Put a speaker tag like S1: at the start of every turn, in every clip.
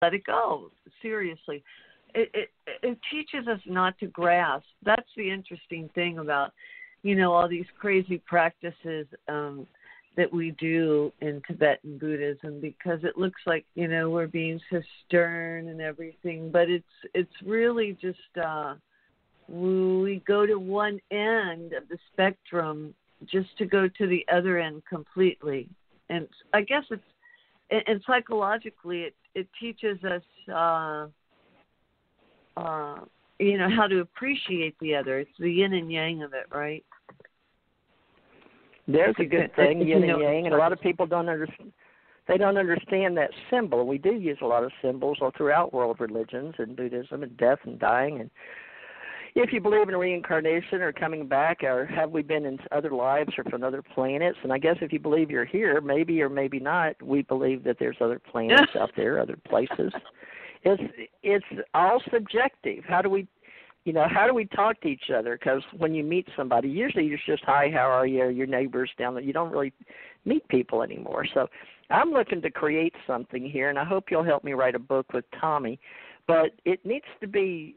S1: let it go. Seriously. It teaches us not to grasp. That's the interesting thing about, all these crazy practices that we do in Tibetan Buddhism, because it looks like, we're being so stern and everything, but it's really just we go to one end of the spectrum just to go to the other end completely. And I guess and psychologically it teaches us how to appreciate the other. It's the yin and yang of it, right?
S2: There's a good thing, yin and yang, and a lot of people don't understand. They don't understand that symbol. We do use a lot of symbols all throughout world religions and Buddhism, and death and dying. And if you believe in reincarnation or coming back, or have we been in other lives or from other planets, and I guess if you believe you're here, maybe or maybe not, we believe that there's other planets out there, other places. It's all subjective. How do we talk to each other? Because when you meet somebody, usually it's just, hi, how are you, or your neighbors down there. You don't really meet people anymore. So I'm looking to create something here, and I hope you'll help me write a book with Tommy. But it needs to be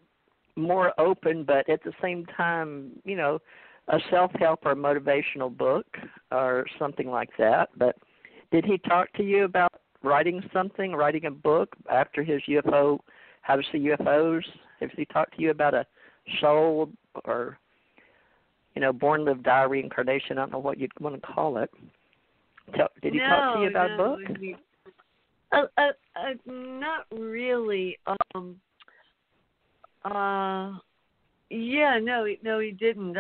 S2: more open, but at the same time, a self-help or motivational book or something like that. But did he talk to you about writing a book after his UFO, how to see UFOs? Has he talked to you about a soul or, born, live, die, reincarnation? I don't know what you'd want to call it. Did he talk to you about a book?
S1: Not really. No, he didn't.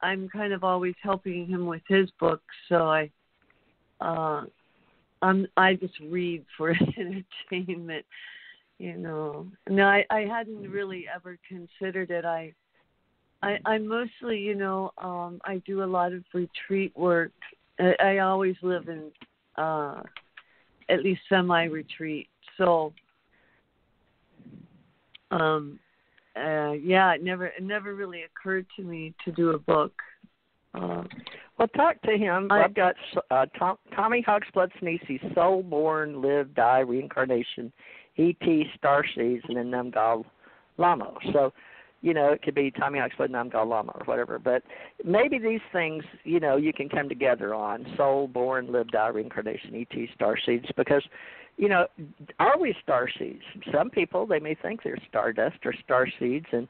S1: I'm kind of always helping him with his books, so I just read for entertainment, No, I hadn't really ever considered it. I mostly, I do a lot of retreat work. I always live in at least semi-retreat. So, it never really occurred to me to do a book.
S2: Well, talk to him. I've got Tommy Hawksblood Sinisi, Soul, Born, Live, Die, Reincarnation, ET Starseeds, and then Namgyal Lhamo. So, it could be Tommy Hawksblood, Namgyal Lhamo, or whatever. But maybe these things, you can come together on Soul, Born, Live, Die, Reincarnation, ET Starseeds, because, are we starseeds? Some people, they may think they're stardust or starseeds, and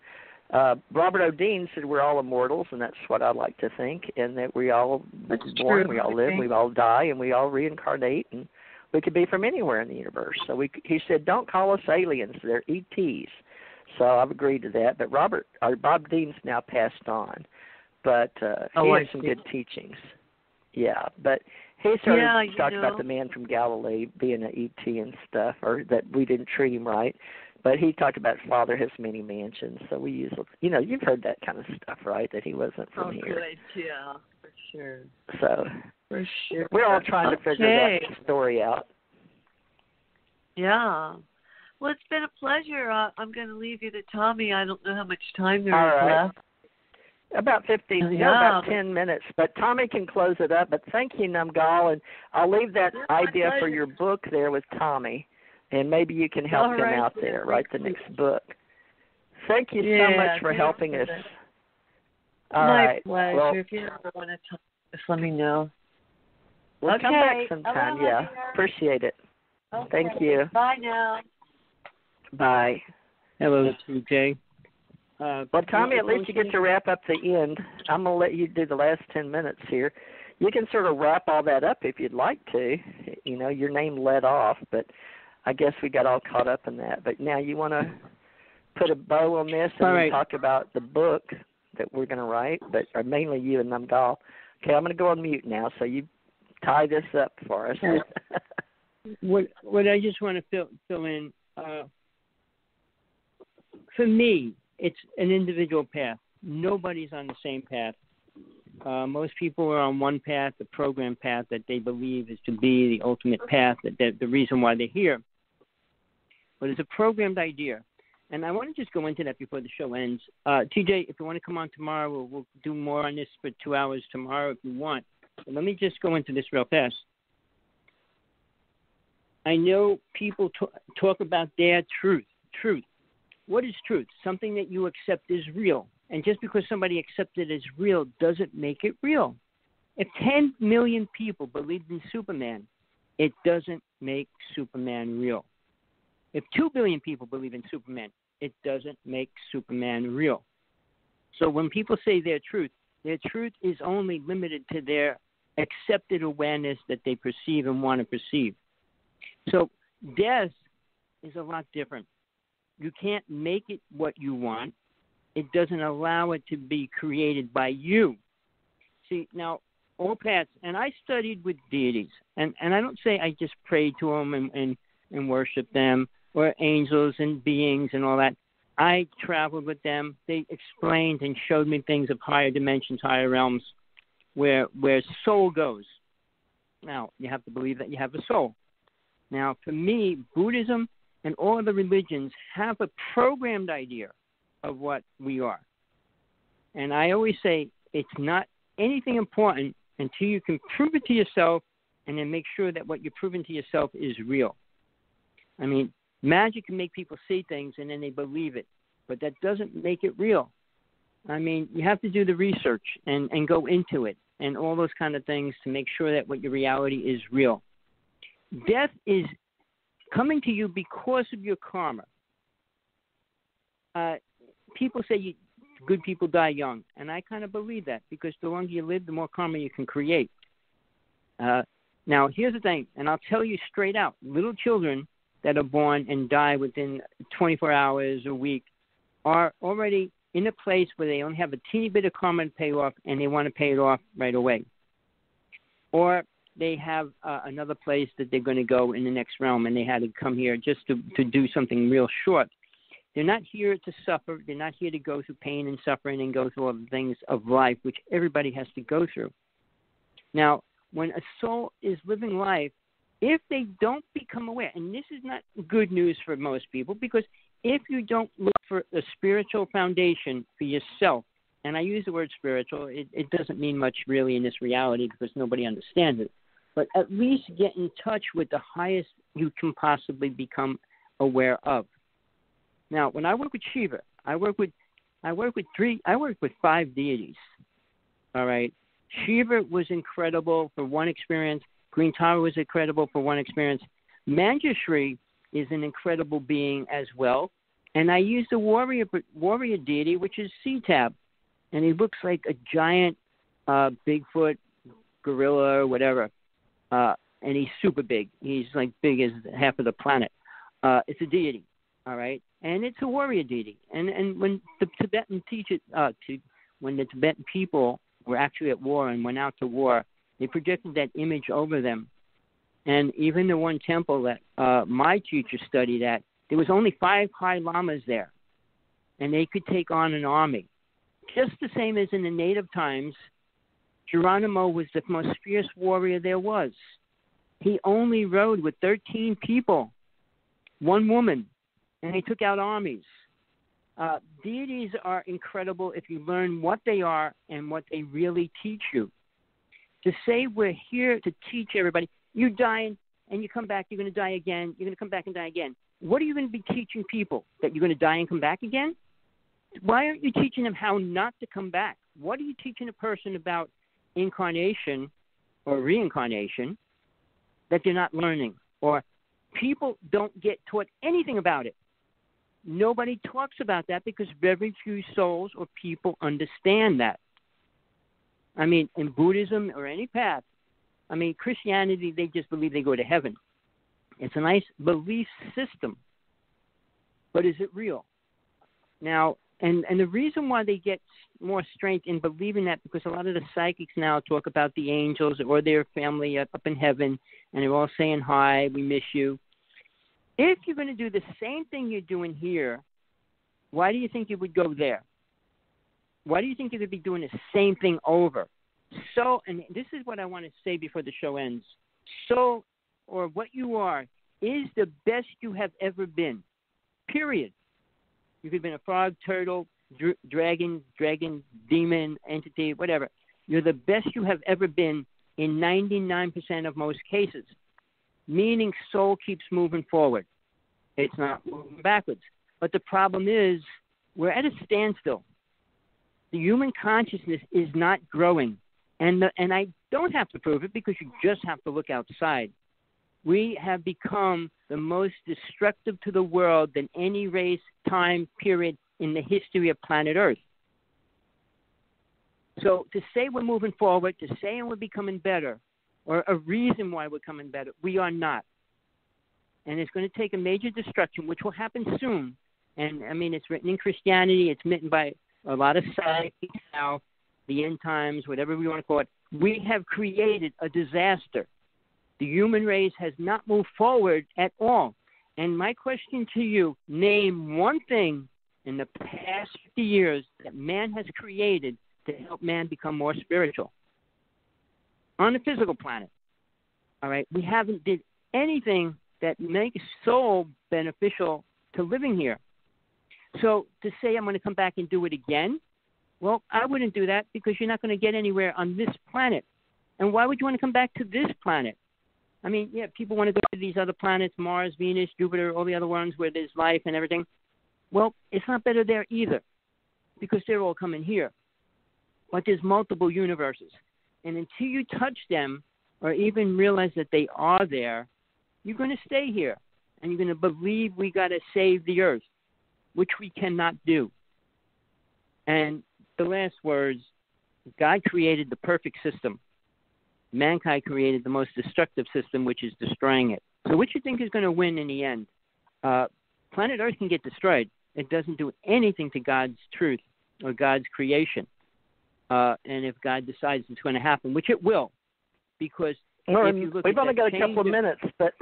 S2: Robert O'Dean said we're all immortals, and that's what I like to think, and that we all born, we all live, we all die, and we all reincarnate, and we could be from anywhere in the universe. So he said, don't call us aliens, they're ETs. So I've agreed to that. But Bob Dean's now passed on, but he had some good teachings. Yeah, but he started talking about the man from Galilee being an ET and stuff, or that we didn't treat him right. But he talked about Father has many mansions, so we use, you've heard that kind of stuff, right? That he wasn't from here.
S1: Good. Yeah, for sure.
S2: So
S1: for sure,
S2: we're all trying to figure that story out.
S1: Yeah. Well, it's been a pleasure. I'm going to leave you to Tommy. I don't know how much time there is left.
S2: About 10 minutes. But Tommy can close it up. But thank you, Namgyal, and I'll leave that idea for your book there with Tommy. And maybe you can help him out there, write the next book. Thank you so much for helping us.
S1: My pleasure. Well, if you ever want to talk, just let me know.
S2: We'll come back sometime, Appreciate it.
S1: Okay.
S2: Thank you.
S1: Bye now.
S2: Bye.
S3: Hello, TJ.
S2: Well, Tommy, at least you get to wrap up the end. I'm going to let you do the last 10 minutes here. You can sort of wrap all that up if you'd like to. Your name led off, but I guess we got all caught up in that. But now you want to put a bow on this and talk about the book that we're going to write, but mainly you and Namgyal. Okay, I'm going to go on mute now, so you tie this up for us.
S3: What I just want to fill in, for me, it's an individual path. Nobody's on the same path. Most people are on one path, the program path that they believe is to be the ultimate path, that the reason why they're here. But it's a programmed idea. And I want to just go into that before the show ends. TJ, if you want to come on tomorrow, we'll do more on this for 2 hours tomorrow if you want. But let me just go into this real fast. I know people talk about their truth. Truth. What is truth? Something that you accept is real. And just because somebody accepts it as real doesn't make it real. If 10 million people believed in Superman, it doesn't make Superman real. If 2 billion people believe in Superman, it doesn't make Superman real. So when people say their truth is only limited to their accepted awareness that they perceive and want to perceive. So death is a lot different. You can't make it what you want. It doesn't allow it to be created by you. See, now, all paths, and I studied with deities, and I don't say I just prayed to them and worshiped them, or angels and beings and all that. I traveled with them. They explained and showed me things of higher dimensions, higher realms, where soul goes. Now, you have to believe that you have a soul. Now, for me, Buddhism and all the religions have a programmed idea of what we are. And I always say it's not anything important until you can prove it to yourself and then make sure that what you're proving to yourself is real. I mean, magic can make people see things and then they believe it, but that doesn't make it real. I mean, you have to do the research and go into it and all those kind of things to make sure that what your reality is real. Death is coming to you because of your karma. People say good people die young, and I kind of believe that because the longer you live, the more karma you can create. Now, here's the thing, and I'll tell you straight out, little children that are born and die within 24 hours, a week, are already in a place where they only have a teeny bit of karma to pay off, and they want to pay it off right away. Or they have another place that they're going to go in the next realm, and they had to come here just to do something real short. They're not here to suffer. They're not here to go through pain and suffering and go through all the things of life, which everybody has to go through. Now, when a soul is living life, if they don't become aware, and this is not good news for most people, because if you don't look for a spiritual foundation for yourself, and I use the word spiritual, it doesn't mean much really in this reality because nobody understands it, but at least get in touch with the highest you can possibly become aware of. Now, when I work with Shiva, I work with 5 deities. All right. Shiva was incredible for one experience. Green Tara was incredible for one experience. Manjushri is an incredible being as well. And I use the warrior deity, which is Cetab. And he looks like a giant Bigfoot, gorilla, or whatever. And he's super big. He's like big as half of the planet. It's a deity. All right. And it's a warrior deity. And when the Tibetan when the Tibetan people were actually at war and went out to war, they projected that image over them. And even the one temple that my teacher studied at, there was only 5 high lamas there. And they could take on an army. Just the same as in the native times, Geronimo was the most fierce warrior there was. He only rode with 13 people, 1 woman. And they took out armies. Deities are incredible if you learn what they are and what they really teach you. To say we're here to teach everybody, you die and you come back, you're going to die again, you're going to come back and die again. What are you going to be teaching people? That you're going to die and come back again? Why aren't you teaching them how not to come back? What are you teaching a person about incarnation or reincarnation that they're not learning? Or people don't get taught anything about it. Nobody talks about that because very few souls or people understand that. I mean, in Buddhism or any path, I mean, Christianity, they just believe they go to heaven. It's a nice belief system. But is it real? Now, and the reason why they get more strength in believing that, because a lot of the psychics now talk about the angels or their family up in heaven, and they're all saying, hi, we miss you. If you're going to do the same thing you're doing here, why do you think you would go there? Why do you think you could be doing the same thing over? So, and this is what I want to say before the show ends. So, or what you are, is the best you have ever been. Period. You could have been a frog, turtle, dragon, demon, entity, whatever. You're the best you have ever been in 99% of most cases. meaning soul keeps moving forward. It's not moving backwards. But the problem is we're at a standstill. The human consciousness is not growing. And I don't have to prove it because you just have to look outside. We have become the most destructive to the world than any race, time, period in the history of planet Earth. So to say we're moving forward, to say we're becoming better, or a reason why we're coming better, we are not. And it's going to take a major destruction, which will happen soon. And, I mean, it's written in Christianity. It's written by a lot of psychics now, the end times, whatever we want to call it. We have created a disaster. The human race has not moved forward at all. And my question to you, name one thing in the past 50 years that man has created to help man become more spiritual on the physical planet. All right? We haven't did anything that makes soul beneficial to living here. So to say I'm going to come back and do it again, well, I wouldn't do that because you're not going to get anywhere on this planet. And why would you want to come back to this planet? I mean, yeah, people want to go to these other planets, Mars, Venus, Jupiter, all the other ones where there's life and everything. Well, it's not better there either because they're all coming here. But there's multiple universes. And until you touch them or even realize that they are there, you're going to stay here. And you're going to believe we got to save the earth, which we cannot do. And the last words, God created the perfect system. Mankind created the most destructive system, which is destroying it. So what you think is going to win in the end? Planet Earth can get destroyed. It doesn't do anything to God's truth or God's creation. And if God decides it's going to happen, which it will, because if you look
S2: we've
S3: at
S2: only got a couple of
S3: change
S2: minutes, but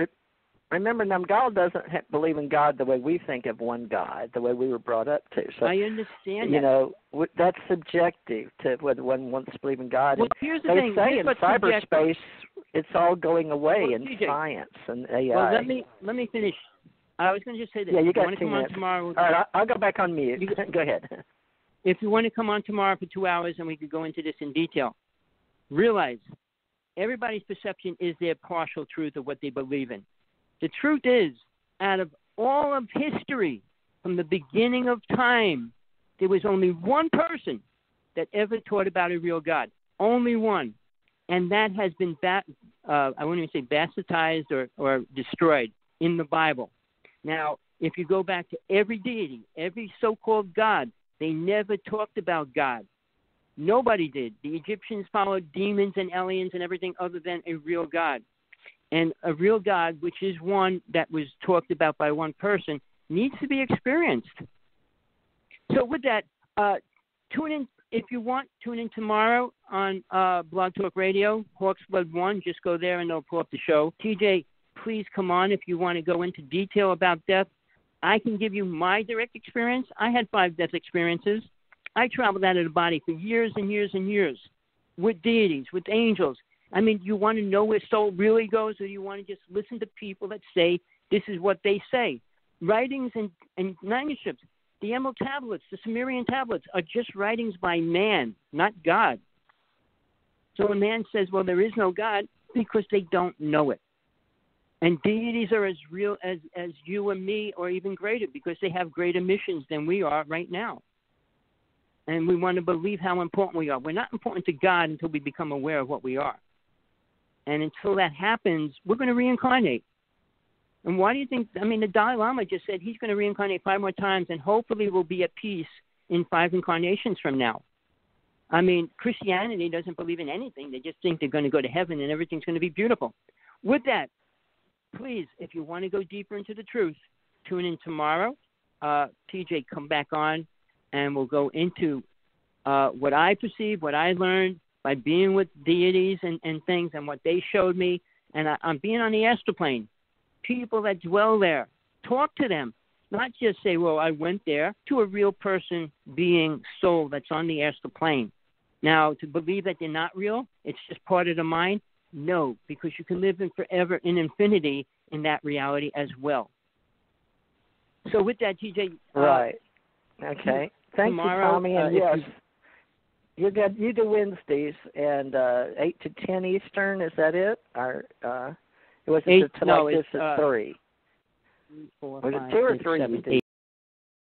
S2: remember, Namgyal doesn't believe in God the way we think of one God, the way we were brought up to. So,
S3: I understand
S2: you know, that's subjective to whether one wants to believe in God.
S3: Well, here's the
S2: they
S3: thing.
S2: say
S3: Here's
S2: in cyberspace, it's all going away in
S3: TJ,
S2: science and AI.
S3: Well, let me finish. I was going to just say this.
S2: Yeah, you got 2
S3: come
S2: minutes.
S3: On tomorrow,
S2: all right, I'll go back on mute. Go ahead.
S3: If you want to come on tomorrow for 2 hours and we could go into this in detail, realize everybody's perception is their partial truth of what they believe in. The truth is, out of all of history, from the beginning of time, there was only one person that ever taught about a real God. Only one. And that has been, I wouldn't even say bastardized or destroyed in the Bible. Now, if you go back to every deity, every so-called God, they never talked about God. Nobody did. The Egyptians followed demons and aliens and everything other than a real God. And a real God, which is one that was talked about by one person, needs to be experienced. So with that, tune in, if you want, tune in tomorrow on Blog Talk Radio, Hawksblood 1. Just go there and they'll pull up the show. TJ, please come on if you want to go into detail about death. I can give you my direct experience. I had 5 death experiences. I traveled out of the body for years and years and years with deities, with angels. I mean, you want to know where soul really goes, or you want to just listen to people that say this is what they say? Writings and manuscripts, the Emerald tablets, the Sumerian tablets are just writings by man, not God. So when man says, well, there is no God, because they don't know it. And deities are as real as you and me, or even greater, because they have greater missions than we are right now. And we want to believe how important we are. We're not important to God until we become aware of what we are. And until that happens, we're going to reincarnate. And why do you think, I mean, the Dalai Lama just said he's going to reincarnate 5 more times, and hopefully we'll be at peace in 5 incarnations from now. I mean, Christianity doesn't believe in anything. They just think they're going to go to heaven and everything's going to be beautiful. With that, please, if you want to go deeper into the truth, tune in tomorrow. TJ, come back on, and we'll go into what I perceive, what I learned by being with deities and things, and what they showed me. And I'm being on the astral plane. People that dwell there, talk to them. Not just say, well, I went there, to a real person, being, soul that's on the astral plane. Now, to believe that they're not real, it's just part of the mind, no, because you can live in forever, in infinity, in that reality as well. So with that, TJ.
S2: Right. Okay. Thank
S3: tomorrow,
S2: you, Tommy. And yes, you do Wednesdays and 8 to 10 Eastern. Is that it? Was it like this at 3?
S3: Four,
S2: Was
S3: five,
S2: it 2 or
S3: 6,
S2: 3?
S3: 7,